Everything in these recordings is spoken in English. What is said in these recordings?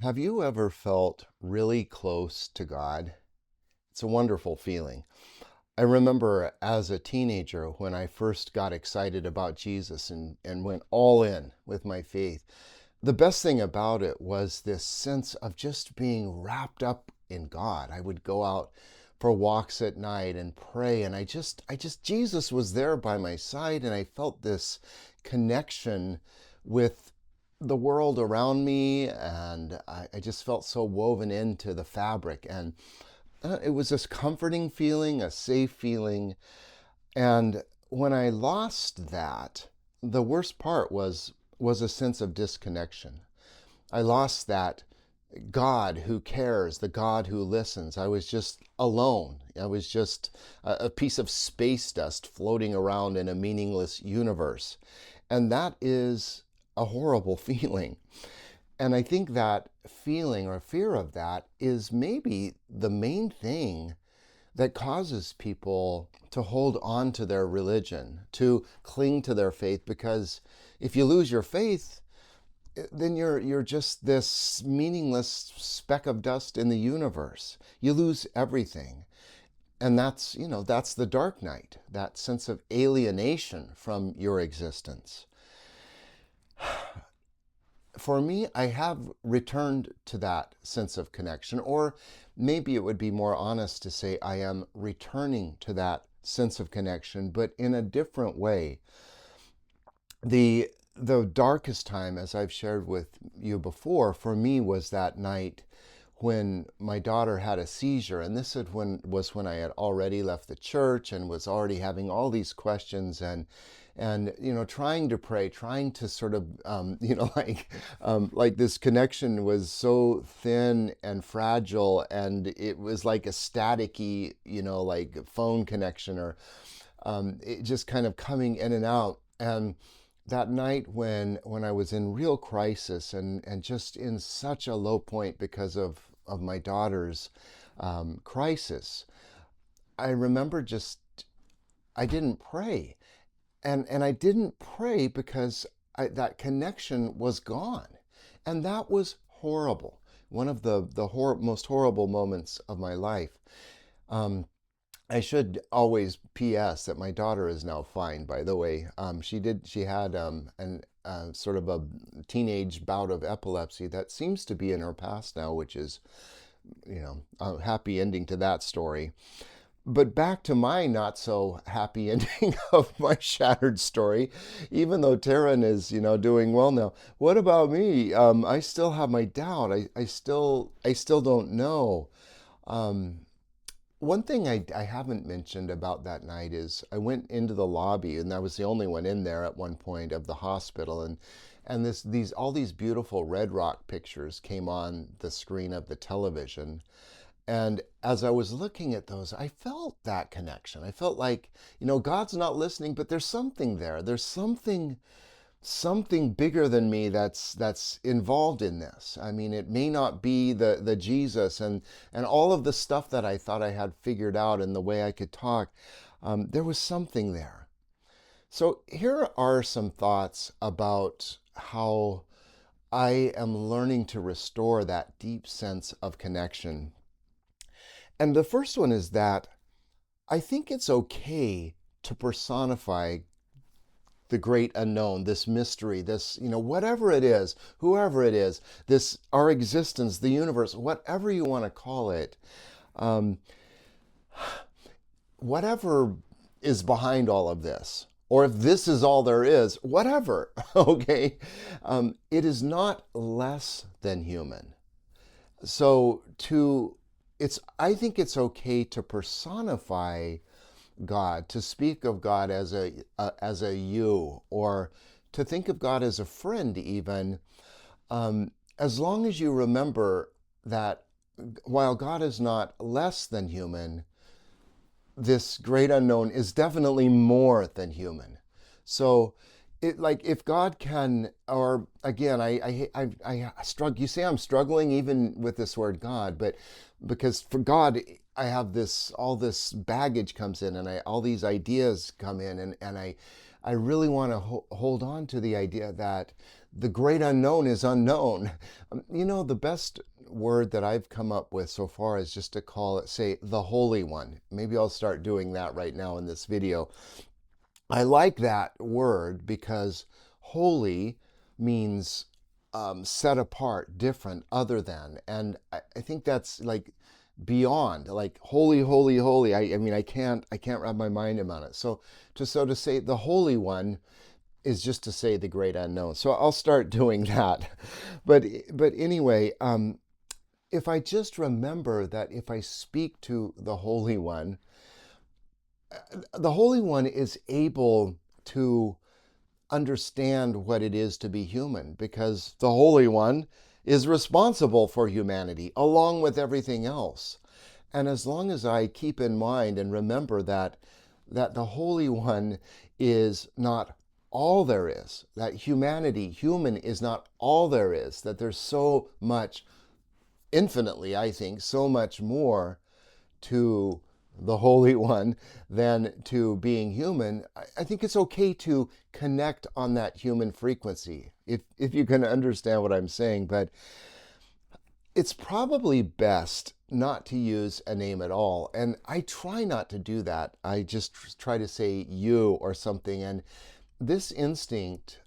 Have you ever felt really close to God? It's a wonderful feeling. I remember as a teenager when I first got excited about Jesus and went all in with my faith. The best thing about it was this sense of just being wrapped up in God. I would go out for walks at night and pray, and Jesus was there by my side, and I felt this connection with the world around me, and I just felt so woven into the fabric. And it was this comforting feeling, a safe feeling. And when I lost that, the worst part was a sense of disconnection. I lost that God who cares, the God who listens. I was just alone. I was just a piece of space dust floating around in a meaningless universe. And that is a horrible feeling. And I think that feeling or fear of that is maybe the main thing that causes people to hold on to their religion, to cling to their faith, because if you lose your faith, then you're just this meaningless speck of dust in the universe. You lose everything. And that's the dark night, that sense of alienation from your existence. For me, I have returned to that sense of connection, or maybe it would be more honest to say I am returning to that sense of connection, but in a different way. The darkest time, as I've shared with you before, for me was that night when my daughter had a seizure. And this was when I had already left the church and was already having all these questions, and trying to pray, trying to sort of like this connection was so thin and fragile, and it was like a staticky, like phone connection, or it just kind of coming in and out. And that night when I was in real crisis, and just in such a low point because of my daughter's crisis, I remember just I didn't pray, and I didn't pray because that connection was gone, and that was horrible. One of the most horrible moments of my life. Um, I should always PS that my daughter is now fine, by the way. She had an sort of a teenage bout of epilepsy that seems to be in her past now, which is, a happy ending to that story. But back to my not so happy ending of my shattered story, even though Taryn is, doing well now. What about me? I still have my doubt. I still don't know. Um, One thing I haven't mentioned about that night is I went into the lobby, and I was the only one in there at one point of the hospital, and these all these beautiful Red Rock pictures came on the screen of the television. And as I was looking at those, I felt that connection. I felt like, God's not listening, but there's something there. There's something bigger than me that's involved in this. I mean, it may not be the Jesus and all of the stuff that I thought I had figured out and the way I could talk. There was something there. So here are some thoughts about how I am learning to restore that deep sense of connection. And the first one is that I think it's okay to personify the great unknown, this mystery, this, whatever it is, whoever it is, this, our existence, the universe, whatever you want to call it, um, whatever is behind all of this, or if this is all there is, whatever, okay, it is not less than human. So I think it's okay to personify God, to speak of God as a you, or to think of God as a friend, even, as long as you remember that while God is not less than human, this great unknown is definitely more than human. So, like if God can, or again, I struggle. You say I'm struggling even with this word God, but because for God, I have all this baggage comes in, and all these ideas come in, and I really want to hold on to the idea that the great unknown is unknown. The best word that I've come up with so far is just to call it, say, the Holy One. Maybe I'll start doing that right now in this video. I like that word because holy means set apart, different, other than. And I think that's like beyond, like holy, holy, holy. I mean, I can't wrap my mind around it. So to say the Holy One is just to say the great unknown. So I'll start doing that. But anyway, if I just remember that if I speak to the Holy One is able to understand what it is to be human, because the Holy One is responsible for humanity along with everything else. And as long as I keep in mind and remember that the Holy One is not all there is, that human is not all there is, that there's so much, infinitely, I think, so much more to the Holy One than to being human, I think it's okay to connect on that human frequency, if you can understand what I'm saying. But it's probably best not to use a name at all. And I try not to do that. I just try to say you or something. And this instinct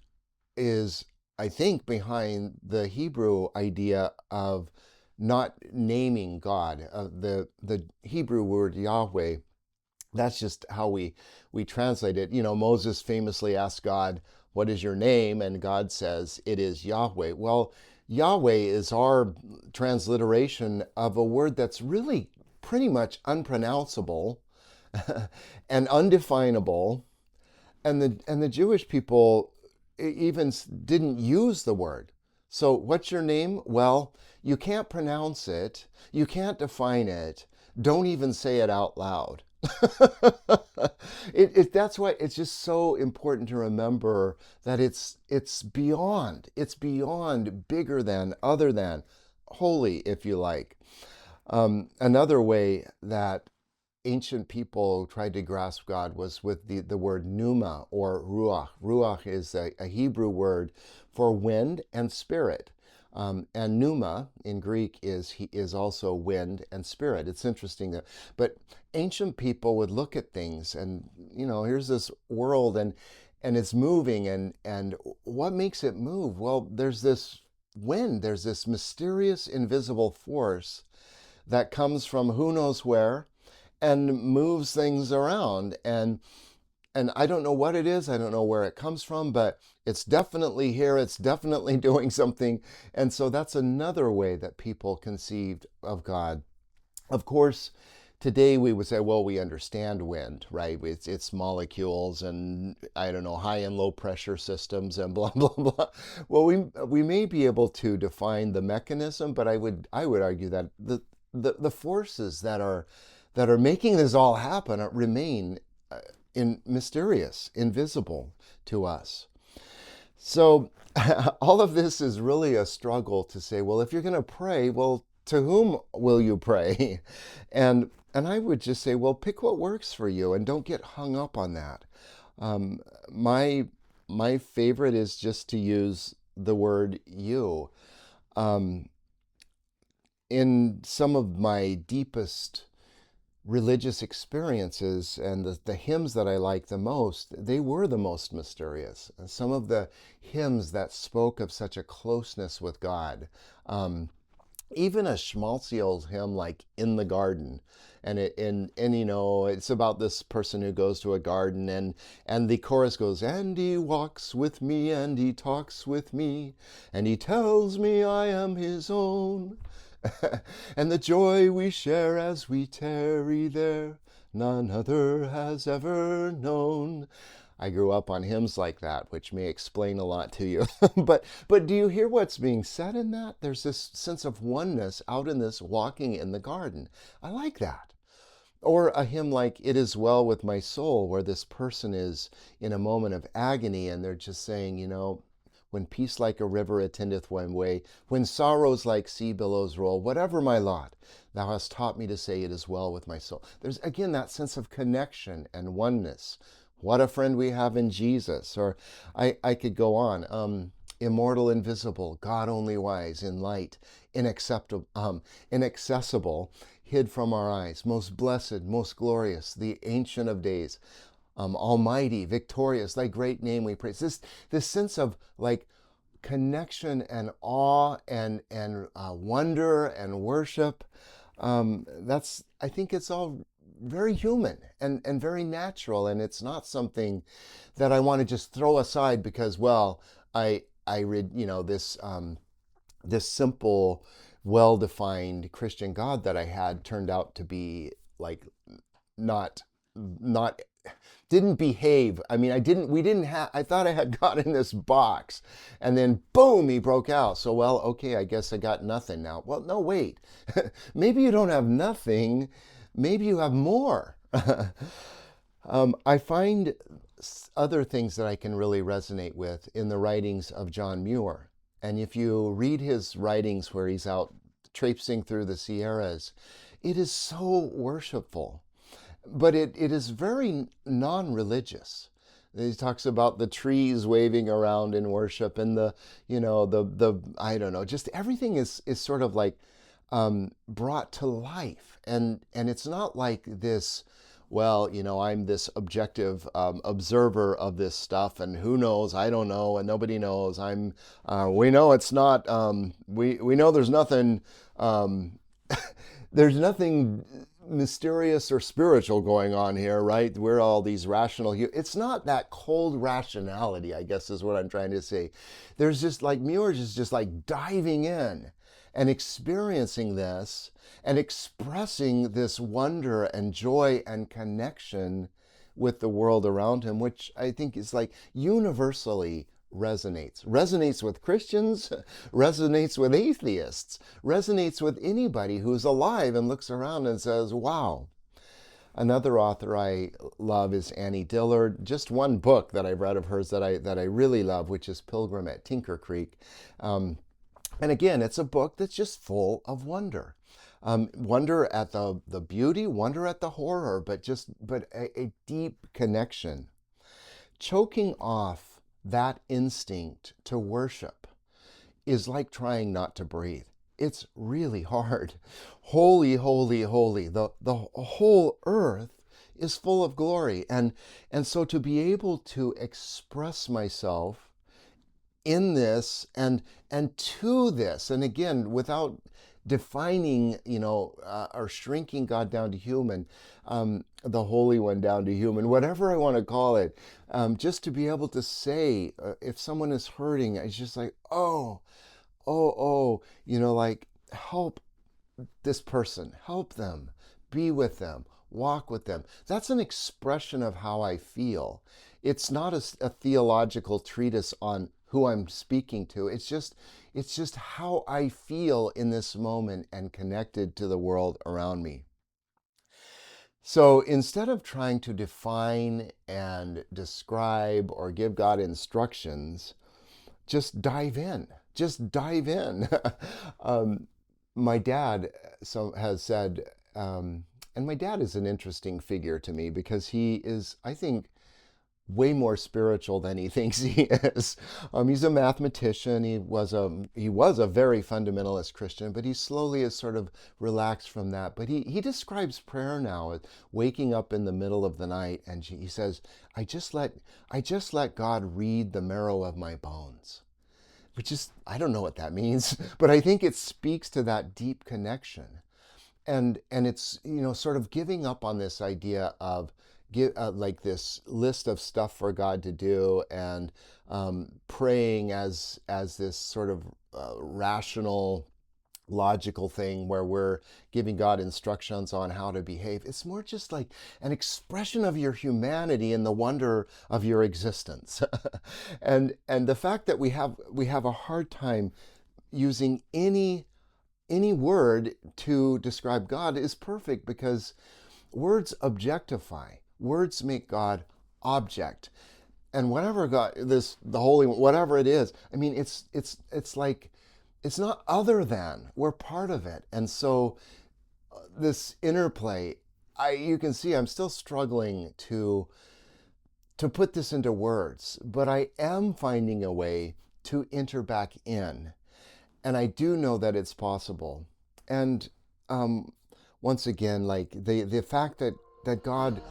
is, I think, behind the Hebrew idea of not naming God. The Hebrew word Yahweh, that's just how we translate it. Moses famously asked God, "What is your name?" And God says, "It is Yahweh." Well, Yahweh is our transliteration of a word that's really pretty much unpronounceable and undefinable. And the Jewish people even didn't use the word. So what's your name? Well, you can't pronounce it. You can't define it. Don't even say it out loud. That's why it's just so important to remember that it's beyond, bigger than, other than, holy, if you like. Another way that ancient people tried to grasp God was with the word pneuma or ruach. Ruach is a Hebrew word for wind and spirit. And pneuma in Greek is also wind and spirit. It's interesting but ancient people would look at things and, here's this world and it's moving and what makes it move? Well, there's this wind, there's this mysterious invisible force that comes from who knows where and moves things around. And I don't know what it is, I don't know where it comes from, but it's definitely here, it's definitely doing something. And so that's another way that people conceived of God. Of course, today we would say, well, we understand wind, right? It's molecules and, I don't know, high and low pressure systems and blah, blah, blah. Well, we may be able to define the mechanism, but I would argue that the forces that are making this all happen remain mysterious, invisible to us. So all of this is really a struggle to say, well, if you're going to pray, well, to whom will you pray? And I would just say, well, pick what works for you and don't get hung up on that. My favorite is just to use the word you. In some of my deepest religious experiences and the hymns that I like the most, they were the most mysterious. And some of the hymns that spoke of such a closeness with God, even a schmaltzy old hymn like "In the Garden," and it's about this person who goes to a garden and the chorus goes, "And he walks with me and he talks with me and he tells me I am his own." And the joy we share as we tarry there, none other has ever known. I grew up on hymns like that, which may explain a lot to you. but do you hear what's being said in that? There's this sense of oneness out in this walking in the garden. I like that. Or a hymn like "It Is Well With My Soul," where this person is in a moment of agony and they're just saying, when peace like a river attendeth one way, when sorrows like sea billows roll, whatever my lot, thou hast taught me to say, it is well with my soul. There's again that sense of connection and oneness. What a friend we have in Jesus. Or I could go on. immortal, invisible, God only wise, in light, inaccessible, hid from our eyes, most blessed, most glorious, the Ancient of Days, almighty, victorious, thy great name we praise. This sense of like connection and awe and wonder and worship. I think it's all very human and very natural, and it's not something that I want to just throw aside because, well, I read, this simple, well-defined Christian God that I had turned out to be like not not didn't behave. I mean, I thought I had God in this box, and then boom, he broke out. So, well, okay, I guess I got nothing now. Well, no, wait. Maybe you don't have nothing. Maybe you have more. I find other things that I can really resonate with in the writings of John Muir. And if you read his writings where he's out traipsing through the Sierras, it is so worshipful. But it is very non-religious. He talks about the trees waving around in worship and the I don't know, just everything is sort of like brought to life. And it's not like this, well, I'm this objective observer of this stuff, and who knows? I don't know, and nobody knows. We know it's not. We know there's nothing. There's nothing mysterious or spiritual going on here, right? We're all these rational. It's not that cold rationality, I guess, is what I'm trying to say. There's just like Muir is just like diving in and experiencing this and expressing this wonder and joy and connection with the world around him, which I think is like universally resonates with Christians, resonates with atheists, resonates with anybody who's alive and looks around and says, wow. Another author I love is Annie Dillard. Just one book that I've read of hers that I really love, which is Pilgrim at Tinker Creek. And again, it's a book that's just full of wonder. Wonder at the beauty, wonder at the horror, but a deep connection. Choking off that instinct to worship is like trying not to breathe. It's really hard. Holy, holy, holy. The whole earth is full of glory. And so to be able to express myself in this and to this, and again, without defining, or shrinking God down to human, the Holy One down to human, whatever I want to call it, just to be able to say, if someone is hurting, it's just like, oh, like, help this person, help them, be with them, walk with them. That's an expression of how I feel. It's not a theological treatise on who I'm speaking to. It's just how I feel in this moment and connected to the world around me. So instead of trying to define and describe or give God instructions, just dive in. Just dive in. My dad has said, and my dad is an interesting figure to me because he is, I think, way more spiritual than he thinks he is. He's a mathematician. He was a very fundamentalist Christian, but he slowly has sort of relaxed from that. But he describes prayer now as waking up in the middle of the night, and he says, I just let God read the marrow of my bones. Which is, I don't know what that means, but I think it speaks to that deep connection. And it's, sort of giving up on this idea of like this list of stuff for God to do, and praying as this sort of rational, logical thing where we're giving God instructions on how to behave. It's more just like an expression of your humanity and the wonder of your existence. and the fact that we have a hard time using any word to describe God is perfect, because words objectify. Words make God object. And whatever God, the Holy One, whatever it is, I mean, it's like, it's not other than, we're part of it. And so this interplay, you can see I'm still struggling to put this into words, but I am finding a way to enter back in. And I do know that it's possible. And once again, like the fact that God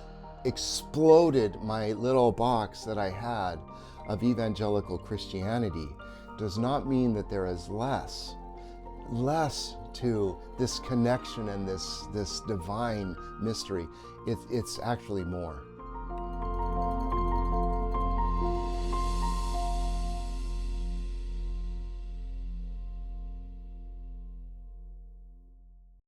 exploded my little box that I had of evangelical Christianity does not mean that there is less to this connection and this divine mystery. It's actually more.